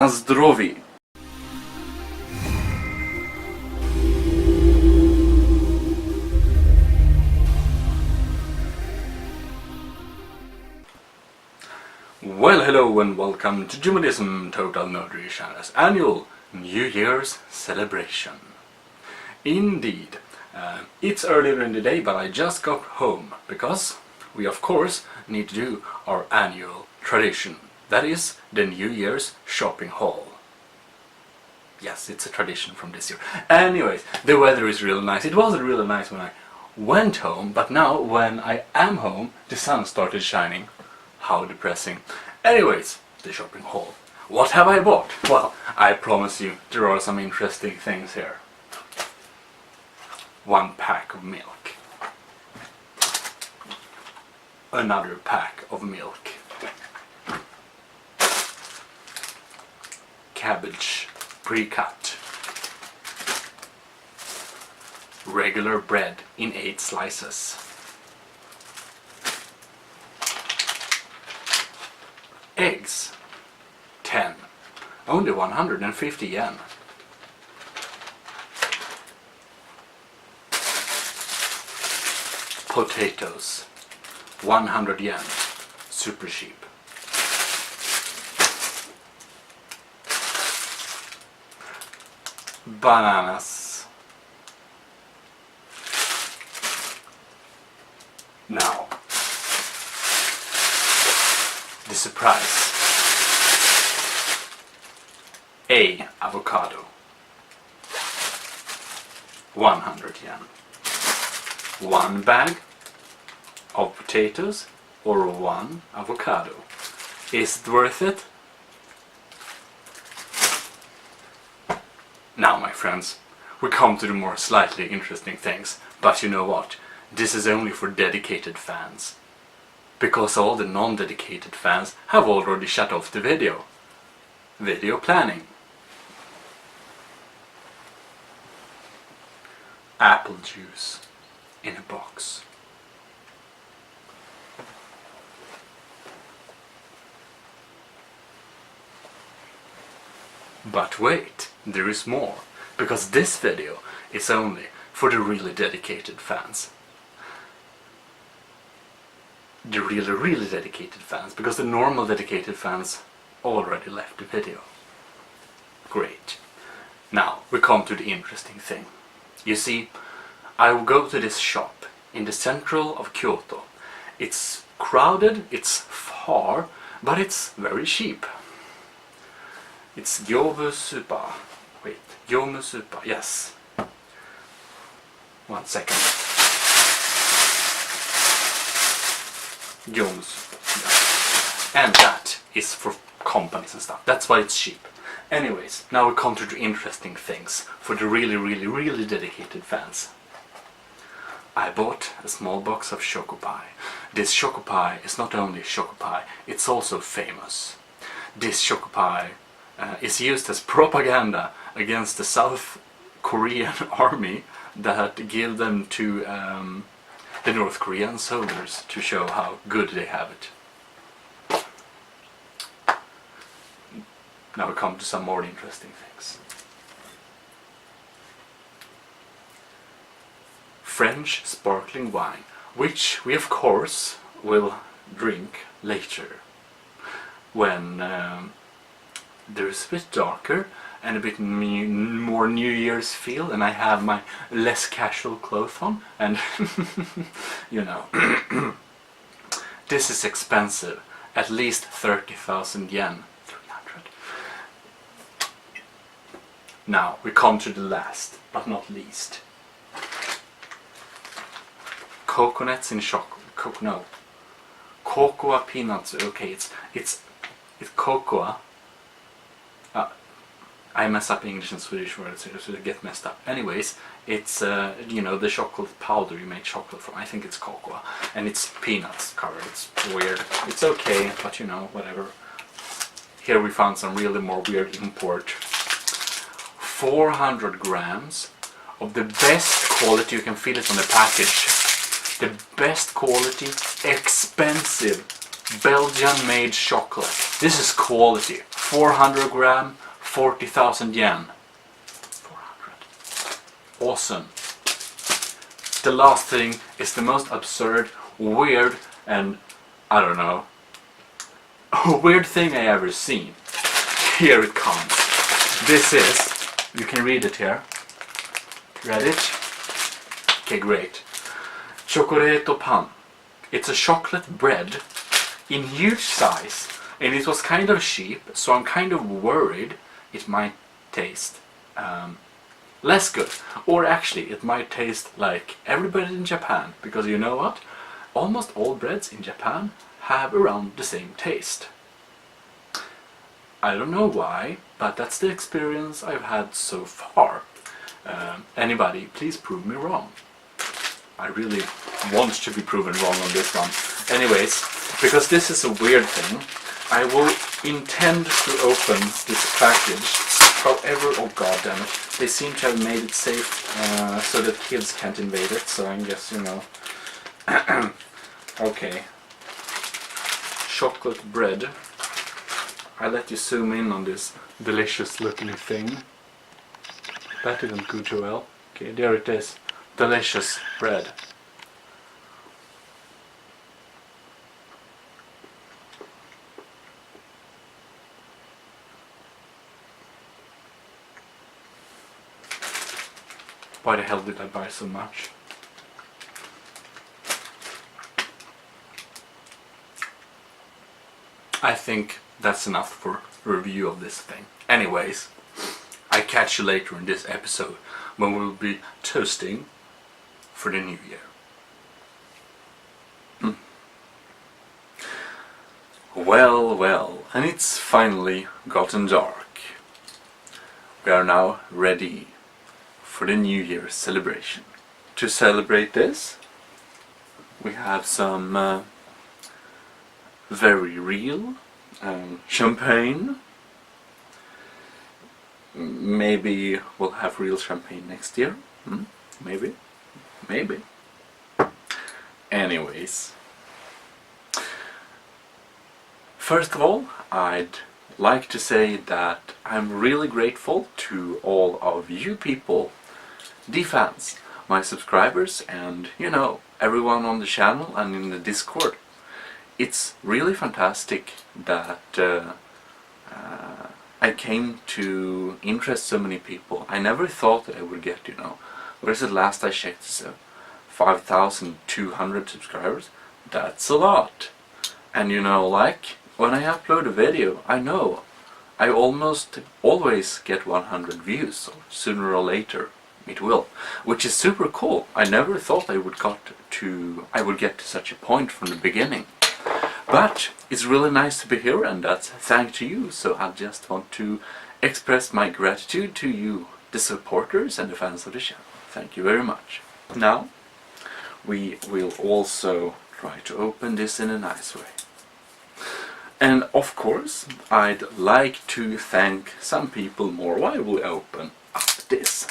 Na zdrowie! Well, hello and welcome to Gmodism, Total Nerdery Channel's annual New Year's celebration. Indeed, it's earlier in the day, but I just got home because we of course need to do our annual tradition. That is the New Year's shopping haul. Yes, it's a tradition from this year. Anyways, the weather is really nice. It wasn't really nice when I went home, but now when I am home, the sun started shining. How depressing. Anyways, the shopping haul. What have I bought? Well, I promise you there are some interesting things here. 1 pack of milk. Another pack of milk. Cabbage pre-cut. Regular bread in 8 slices. Eggs 10. Only 150 yen. Potatoes 100 yen. Super cheap. Bananas. Now, the surprise. A avocado. 100 yen. 1 bag of potatoes or 1 avocado. Is it worth it? Now, my friends, we come to the more slightly interesting things, but you know what? This is only for dedicated fans. Because all the non-dedicated fans have already shut off the video. Video planning. Apple juice in a box. But wait, there is more, because this video is only for the really dedicated fans. The really dedicated fans, because the normal dedicated fans already left the video. Great. Now we come to the interesting thing. You see, I will go to this shop in the central of Kyoto. It's crowded, it's far, but it's very cheap. It's Gyomusupa. Wait, Gyomusupa, yes. 1 second. Gyomusupa. And that is for companies and stuff. That's why it's cheap. Anyways, now we come to the interesting things for the really dedicated fans. I bought a small box of choco pie. This choco pie is not only choco pie, it's also famous. This choco pie is used as propaganda against the South Korean army that give them to the North Korean soldiers to show how good they have it. Now we come to some more interesting things. French sparkling wine, which we of course will drink later when there's a bit darker and a bit more New Year's feel, and I have my less casual clothes on, and you know. This is expensive, at least 30,000 yen. 300. Now we come to the last but not least. Coconuts in chocolate. No, cocoa peanuts. Okay, it's cocoa. I mess up English and Swedish words, so they get messed up. Anyways, it's you know, the chocolate powder you make chocolate from. I think it's cocoa, and it's peanuts covered. It's weird. It's okay, but you know, whatever. Here we found some really more weird import. 400 grams of the best quality. You can feel it on the package. The best quality, expensive Belgian-made chocolate. This is quality. 400 gram, 40,000 yen. 400. Awesome. The last thing is the most absurd, weird, and I don't know, weird thing I ever seen. Here it comes. This is, you can read it here. Read it? Okay, great. Chocolate pan. It's a chocolate bread in huge size, and it was kind of cheap, so I'm kind of worried it might taste less good. Or actually, it might taste like everybody in Japan, because you know what? Almost all breads in Japan have around the same taste. I don't know why, but that's the experience I've had so far. Anybody, please prove me wrong. I really want to be proven wrong on this one. Anyways, because this is a weird thing, I will intend to open this package. However, oh god damn it, they seem to have made it safe so that kids can't invade it, so I guess, you know. Okay. Chocolate bread. I let you zoom in on this delicious looking thing. That didn't go too well. Okay, there it is. Delicious bread. Why the hell did I buy so much? I think that's enough for a review of this thing. Anyways, I catch you later in this episode when we'll be toasting for the new year. Well, well, and it's finally gotten dark. We are now ready for the New Year's celebration. To celebrate this, we have some very real champagne. Maybe we'll have real champagne next year. Maybe. Maybe. Anyways. First of all, I'd like to say that I'm really grateful to all of you people, the fans, my subscribers, and, you know, everyone on the channel and in the Discord. It's really fantastic that I came to interest so many people. I never thought that I would get, you know, what is it, last I checked, so 5,200 subscribers. That's a lot. And you know, like, when I upload a video, I know I almost always get 100 views, so sooner or later it will, which is super cool. I never thought I would get to such a point from the beginning. But it's really nice to be here, and that's thanks to you, so I just want to express my gratitude to you, the supporters and the fans of the channel. Thank you very much. Now, we will also try to open this in a nice way. And of course, I'd like to thank some people more while we open up this.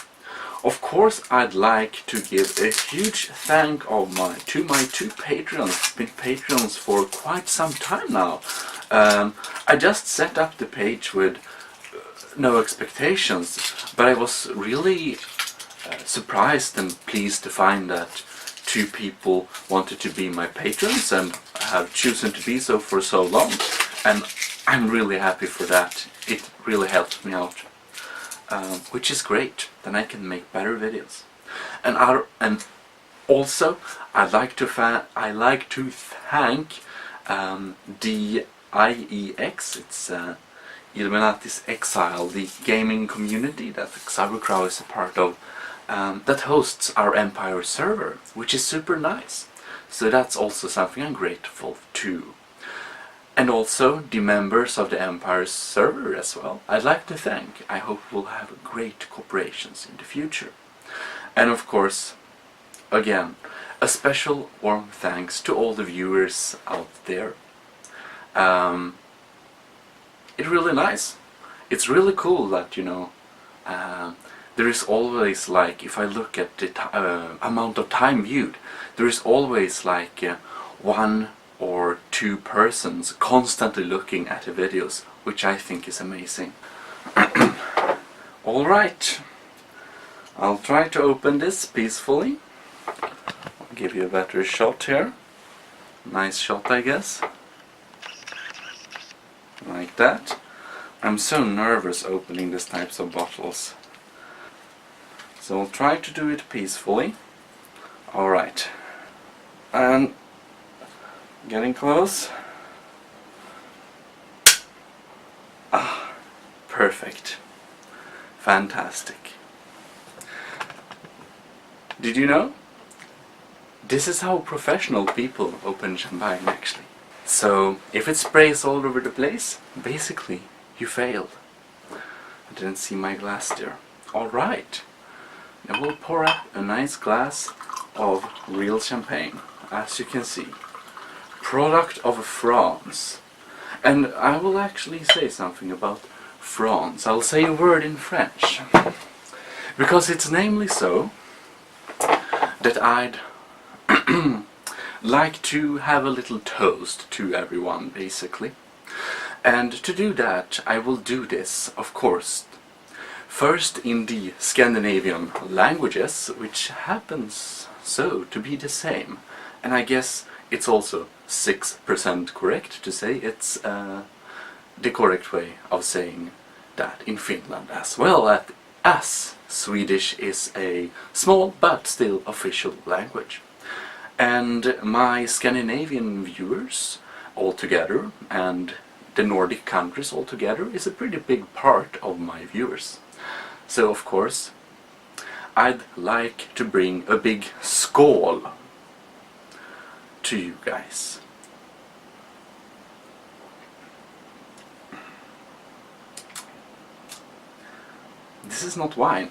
Of course, I'd like to give a huge thank to my two patrons, been patrons for quite some time now. I just set up the page with no expectations, but I was really surprised and pleased to find that two people wanted to be my patrons and have chosen to be so for so long, and I'm really happy for that. It really helps me out, which is great. Then I can make better videos. And also I like to thank the IEX. It's Illuminatis Exile, the gaming community that Xavier is a part of, that hosts our Empire server, which is super nice. So that's also something I'm grateful to. And also the members of the Empire server as well, I'd like to thank. I hope we'll have great cooperations in the future. And of course, again, a special warm thanks to all the viewers out there. It's really nice. It's really cool that, you know, there is always, like, if I look at the amount of time viewed, there is always like one or two persons constantly looking at the videos which I think is amazing. Alright, I'll try to open this peacefully. I'll give you a better shot here. Nice shot, I guess. Like that. I'm so nervous opening these types of bottles. So I'll try to do it peacefully. Alright. And getting close. Ah, perfect. Fantastic. Did you know? This is how professional people open champagne actually. So if it sprays all over the place, basically you failed. I didn't see my glass there. Alright. Now we'll pour up a nice glass of real champagne, as you can see. Product of France. And I will actually say something about France. I'll say a word in French. Because it's namely so that I'd like to have a little toast to everyone, basically. And to do that, I will do this, of course, first in the Scandinavian languages, which happens so to be the same. And I guess it's also 6% correct to say it's the correct way of saying that in Finland as well, as Swedish is a small but still official language. And my Scandinavian viewers altogether, and the Nordic countries altogether, is a pretty big part of my viewers. So of course, I'd like to bring a big skål to you guys. This is not wine.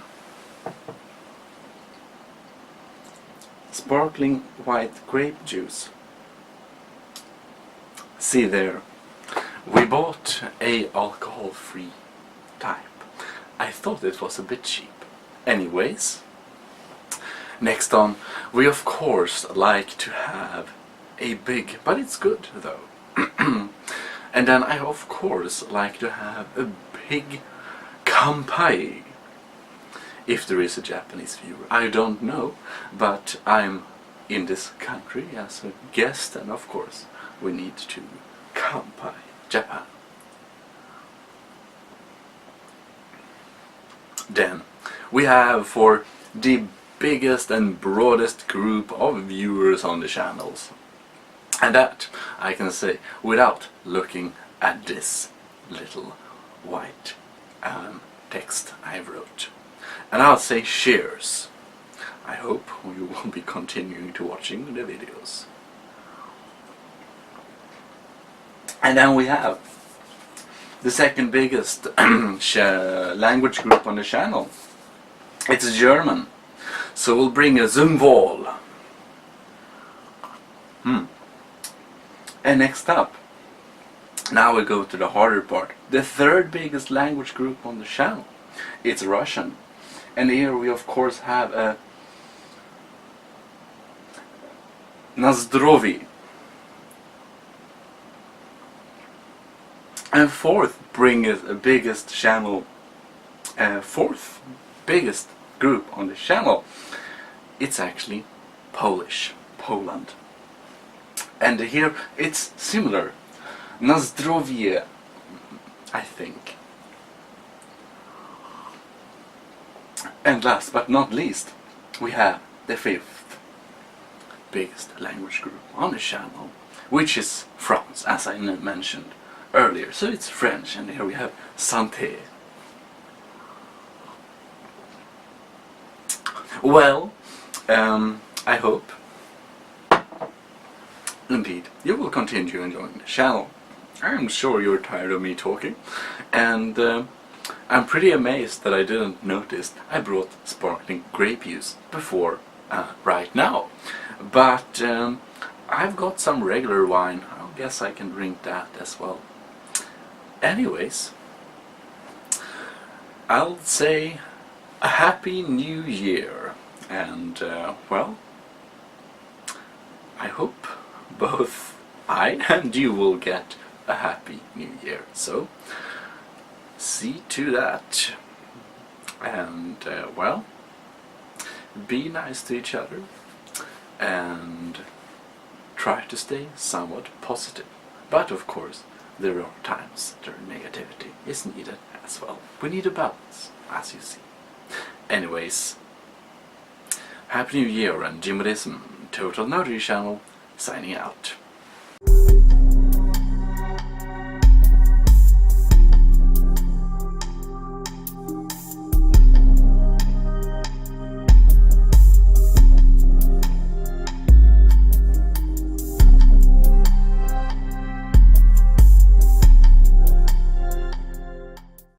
Sparkling white grape juice. See there, we bought a alcohol-free type. I thought it was a bit cheap. Anyways, next on, we of course like to have a big, but it's good though. And then I of course like to have a big kampai. If there is a Japanese viewer, I don't know, but I'm in this country as a guest, and of course we need to kampai Japan. Then we have for the biggest and broadest group of viewers on the channels, and that I can say without looking at this little white text I wrote. And I'll say cheers. I hope you will be continuing to watching the videos. And then we have the second biggest language group on the channel. It's German. So we'll bring a zum wohl. And next up, now we go to the harder part. The third biggest language group on the channel. It's Russian. And here we of course have a Nazdrovi. And fourth biggest channel, fourth biggest group on the channel, it's actually Polish, Poland. And here it's similar, Nazdrowie, I think. And last but not least, we have the fifth biggest language group on the channel, which is France, as I mentioned earlier. So it's French, and here we have Santé. Well, I hope, indeed, you will continue enjoying the channel. I'm sure you're tired of me talking, and I'm pretty amazed that I didn't notice I brought sparkling grape juice before right now. But I've got some regular wine. I guess I can drink that as well. Anyways, I'll say a happy new year, and well, I hope both I and you will get a happy new year. So, see to that. And, well, be nice to each other and try to stay somewhat positive. But of course, there are times that negativity is needed as well. We need a balance, as you see. Anyways, Happy New Year, and Gmodism, Total Nerdery channel, signing out.